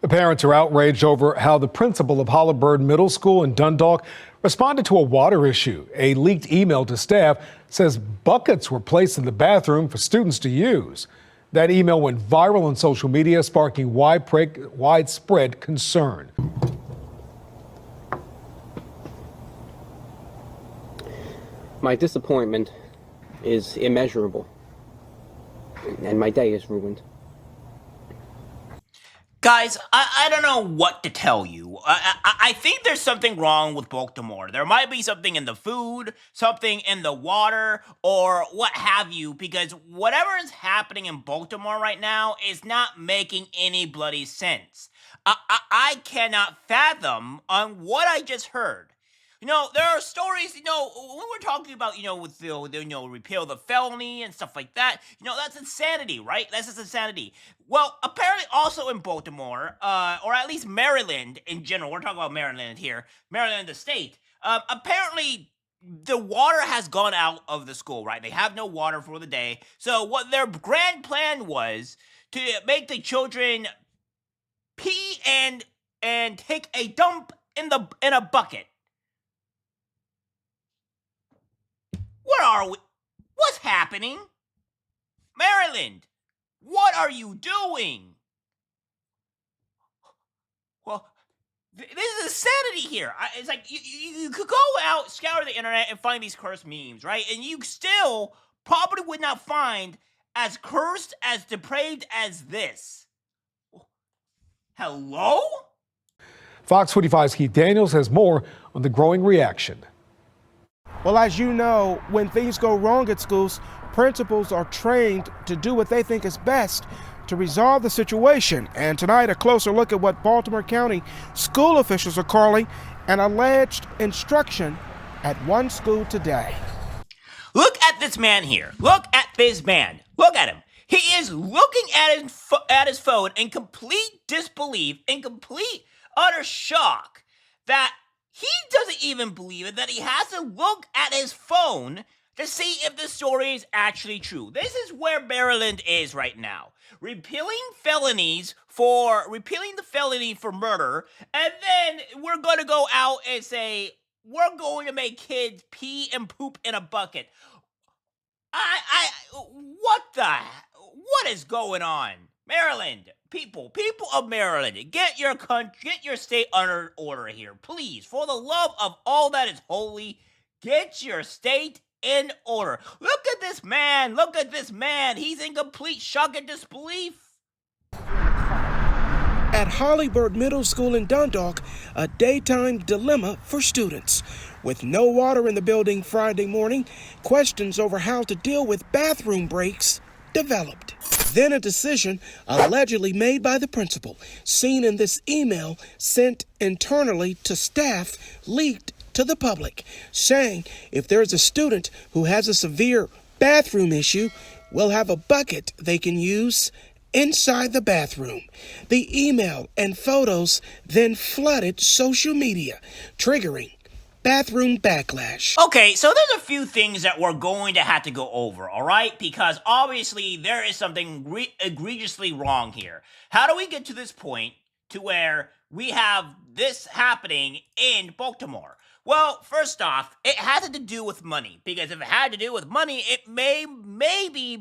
The parents are outraged over how the principal of Holabird Middle School in Dundalk responded to a water issue. A leaked email to staff says buckets were placed in the bathroom for students to use. That email went viral on social media, sparking widespread concern. My disappointment is immeasurable, and my day is ruined. Guys, I don't know what to tell you. I think there's something wrong with Baltimore. There might be something in the food, something in the water, or what have you, because whatever is happening in Baltimore right now is not making any bloody sense. I cannot fathom on what I just heard. There are stories, when we're talking about, with repeal the felony and stuff like that, that's insanity, right? That's just insanity. Well, apparently also in Baltimore, or at least Maryland in general, we're talking about Maryland here, Maryland the state, apparently the water has gone out of the school, right? They have no water for the day. So what their grand plan was to make the children pee and take a dump in a bucket. Where are we? What's happening? Maryland, what are you doing? Well, this is insanity here. It's like you could go out, scour the internet, and find these cursed memes, right? And you still probably would not find as cursed, as depraved as this. Hello? Fox 45's Keith Daniels has more on the growing reaction. Well, as you know, when things go wrong at schools, principals are trained to do what they think is best to resolve the situation. And tonight, a closer look at what Baltimore County school officials are calling an alleged instruction at one school today. Look at this man here. Look at this man. Look at him. He is looking at his phone in complete disbelief, in complete utter shock that he doesn't even believe it, that he has to look at his phone to see if the story is actually true. This is where Maryland is right now. Repealing the felony for murder, and then we're going to go out and say, we're going to make kids pee and poop in a bucket. What is going on? Maryland, people of Maryland, get your state under order here. Please, for the love of all that is holy, get your state in order. Look at this man. He's in complete shock and disbelief. At Holabird Middle School in Dundalk, a daytime dilemma for students. With no water in the building Friday morning, questions over how to deal with bathroom breaks developed. Then a decision allegedly made by the principal, seen in this email sent internally to staff, leaked to the public, saying if there's a student who has a severe bathroom issue, we'll have a bucket they can use inside the bathroom. The email and photos then flooded social media, triggering bathroom backlash. Okay, so there's a few things that we're going to have to go over, all right? Because obviously there is something egregiously wrong here. How do we get to this point to where we have this happening in Baltimore? Well, first off, it has to do with money, because if it had to do with money, it maybe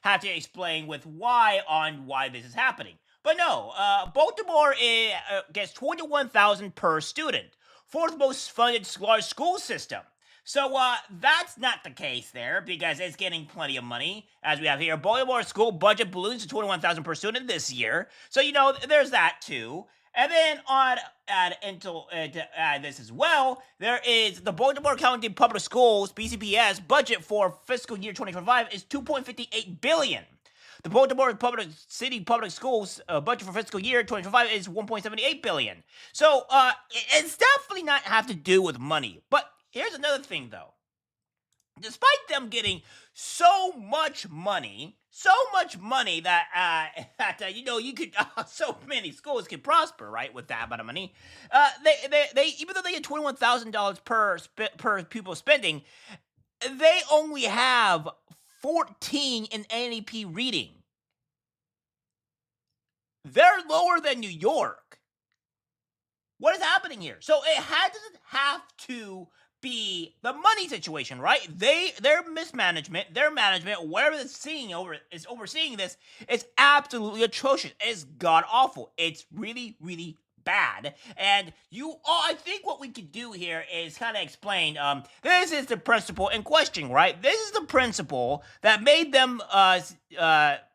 have to explain with why this is happening. But no, Baltimore gets $21,000 per student, fourth most funded large school system. So that's not the case there, because it's getting plenty of money. As we have here, Baltimore school budget balloons to $21,000 per student this year. So there's that too. And then to add this as well, there is the Baltimore County Public Schools (BCPS) budget for fiscal year 2025 is $2.58 billion. The Baltimore City Public Schools budget for fiscal year 2025 is $1.78 billion. So it's definitely not have to do with money. But here's another thing, though. Despite them getting so much money that you could so many schools could prosper, right, with that amount of money. They even though they get $21,000 per pupil spending, they only have 14 in NEP reading. they're lower than New York. What is happening here? So it doesn't have to be the money situation, right? Their mismanagement, their management, whatever is overseeing this, is absolutely atrocious. It's god awful. It's really, really bad. And I think what we could do here is kind of explain. This is the principle in question, right? This is the principle that made them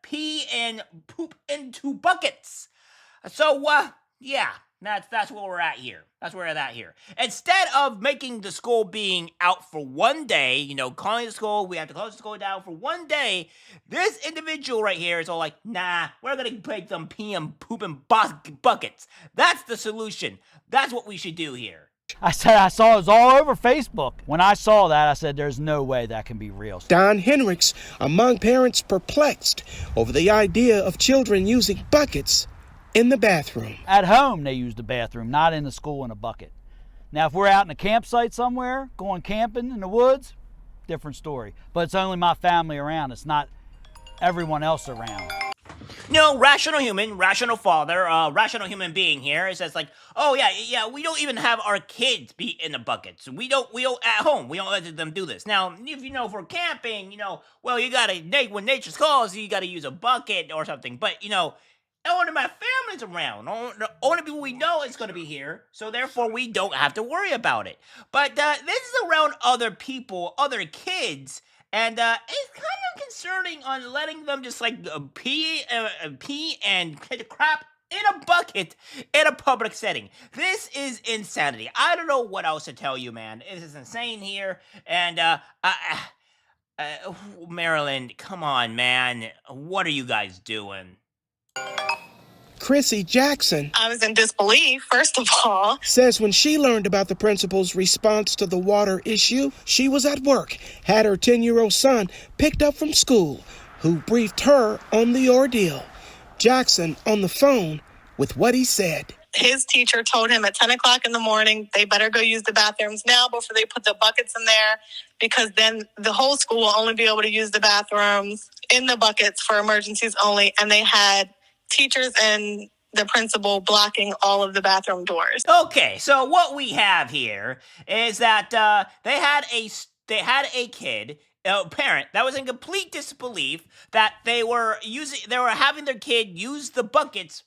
pee and poop into buckets. So yeah. That's where we're at here. That's where we're at here. Instead of making the school being out for one day, calling the school, we have to close the school down for one day, this individual right here is all like, nah, we're going to make them pee and poop in buckets. That's the solution. That's what we should do here. I saw it was all over Facebook. When I saw that, I said, there's no way that can be real. Don Hendricks, among parents perplexed over the idea of children using buckets in the bathroom. At home, they use the bathroom, not in the school in a bucket. Now, if we're out in a campsite somewhere, going camping in the woods, different story. But it's only my family around. It's not everyone else around. Rational human, rational father, rational human being here says like, oh yeah, we don't even have our kids be in the buckets. We don't at home, we don't let them do this. Now, if for camping, well, you gotta, when nature calls, you gotta use a bucket or something. But, only my family's around. Only people we know is going to be here, so therefore we don't have to worry about it. But this is around other people, other kids, and it's kind of concerning on letting them just like pee and crap in a bucket in a public setting. This is insanity. I don't know what else to tell you, man. This is insane here, and Maryland, come on, man. What are you guys doing? Chrissy Jackson, I was in disbelief, first of all, says when she learned about the principal's response to the water issue, she was at work, had her 10-year-old son picked up from school, who briefed her on the ordeal. Jackson on the phone with what he said. His teacher told him at 10 o'clock in the morning, they better go use the bathrooms now before they put the buckets in there, because then the whole school will only be able to use the bathrooms in the buckets for emergencies only. And they had teachers and the principal blocking all of the bathroom doors. Okay, so what we have here is that they had a kid, a parent that was in complete disbelief that they were having their kid use the buckets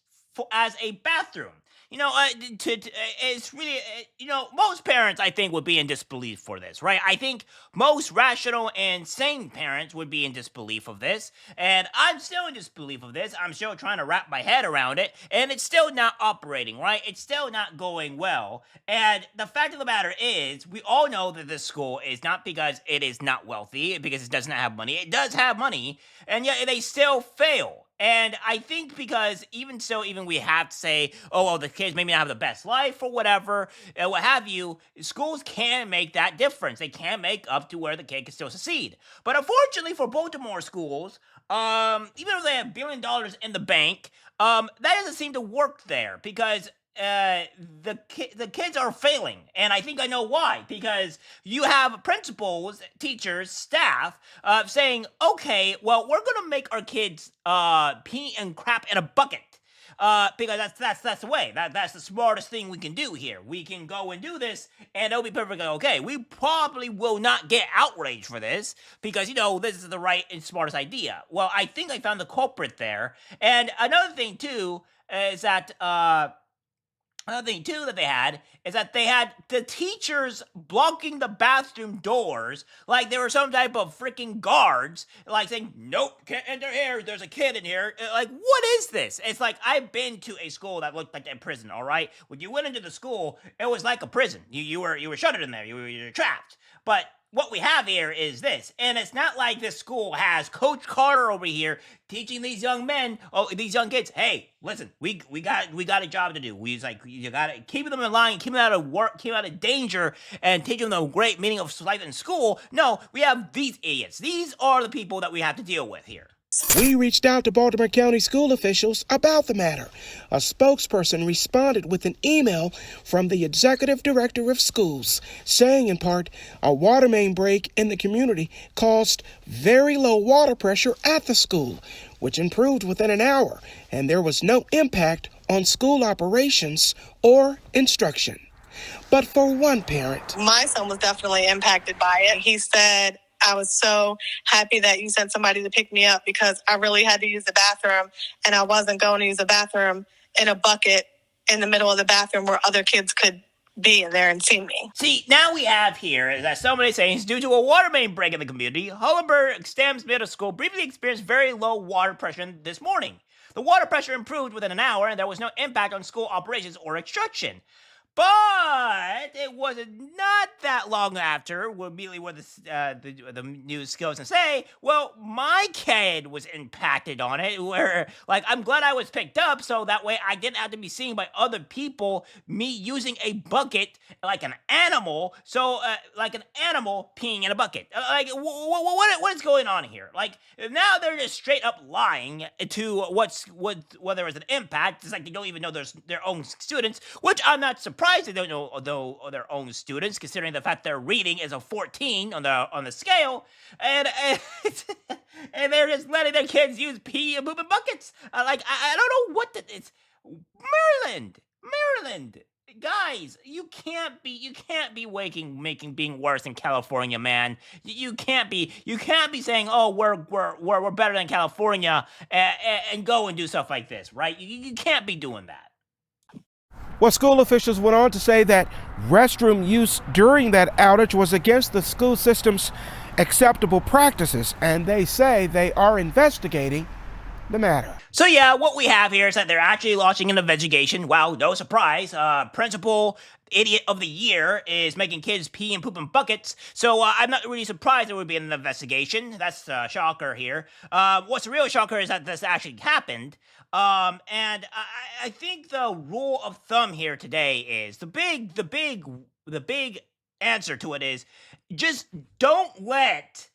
as a bathroom. It's really, most parents, I think, would be in disbelief for this, right? I think most rational and sane parents would be in disbelief of this, and I'm still in disbelief of this. I'm still trying to wrap my head around it, and it's still not operating, right? It's still not going well, and the fact of the matter is, we all know that this school is not because it is not wealthy, because it does not have money. It does have money, and yet they still fail. And I think because even we have to say, oh, well, the kids maybe not have the best life or whatever, what have you, schools can make that difference. They can make up to where the kid can still succeed. But unfortunately for Baltimore schools, even though they have $1 billion in the bank, that doesn't seem to work there because the kids are failing, and I think I know why. Because you have principals, teachers, staff saying, "Okay, well, we're gonna make our kids pee and crap in a bucket." Because that's the way. That's the smartest thing we can do here. We can go and do this, and it'll be perfectly okay. We probably will not get outraged for this because this is the right and smartest idea. Well, I think I found the culprit there. And another thing too is that another thing, too, that they had the teachers blocking the bathroom doors like they were some type of freaking guards, like saying, nope, can't enter here, there's a kid in here. Like, what is this? It's like, I've been to a school that looked like a prison, all right? When you went into the school, it was like a prison. You were shuttered in there, you were trapped. But what we have here is this, and it's not like this school has Coach Carter over here teaching these young kids, hey, listen, we got a job to do. You got to keep them in line, keep them out of work, keep them out of danger, and teach them the great meaning of life in school. No, we have these idiots. These are the people that we have to deal with here. We reached out to Baltimore County school officials about the matter. A spokesperson responded with an email from the executive director of schools, saying in part, a water main break in the community caused very low water pressure at the school, which improved within an hour, and there was no impact on school operations or instruction. But for one parent, my son was definitely impacted by it. He said, I was so happy that you sent somebody to pick me up because I really had to use the bathroom and I wasn't going to use the bathroom in a bucket in the middle of the bathroom where other kids could be in there and see me. See, now we have here that somebody saying, due to a water main break in the community, Holabird Stems Middle School briefly experienced very low water pressure this morning. The water pressure improved within an hour and there was no impact on school operations or instruction. But it was not that long after, immediately where the news goes and say, well, my kid was impacted on it, where, like, I'm glad I was picked up, so that way I didn't have to be seen by other people, me using a bucket like an animal, like an animal peeing in a bucket. What is going on here? Like, now they're just straight up lying to whether it's an impact. It's like they don't even know their own students, which I'm not surprised they don't know their own students, considering the fact their reading is a 14 on the scale, and and they're just letting their kids use pee and poop in buckets. I don't know what it's Maryland. Guys, you can't be being worse than California, man. You can't be saying, oh, we're better than California, and go and do stuff like this, right? You can't be doing that. well, school officials went on to say that restroom use during that outage was against the school system's acceptable practices, and they say they are investigating the matter. So yeah, what we have here is that they're actually launching an investigation. Wow, no surprise. Principal Idiot of the Year is making kids pee and poop in buckets. So I'm not really surprised there would be an investigation. That's a shocker here. What's the real shocker is that this actually happened. And I think the rule of thumb here today is the big answer to it is just don't let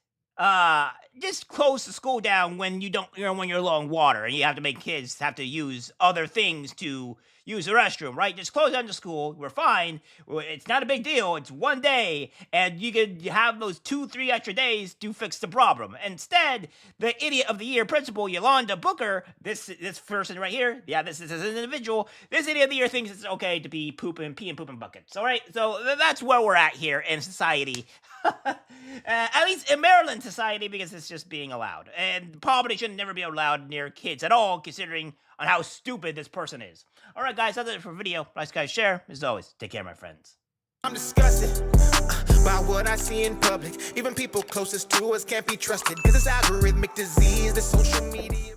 just close the school down when when you're low on water and you have to make kids have to use other things to use the restroom, right? Just close down the school. We're fine. It's not a big deal. It's one day, and you could have those 2-3 extra days to fix the problem. Instead, the Idiot of the Year principal, Yolanda Booker, this person right here, yeah, this is an individual. This Idiot of the Year thinks it's okay to be pee and pooping buckets. All right, so that's where we're at here in society. At least in Maryland society, because it's just being allowed, and probably should never be allowed near kids at all, considering on how stupid this person is. All right, guys, that's it for the video. Like, guys, share. As always, take care, my friends. I'm disgusted by what I see in public. Even people closest to us can't be trusted. This is algorithmic disease, the social media.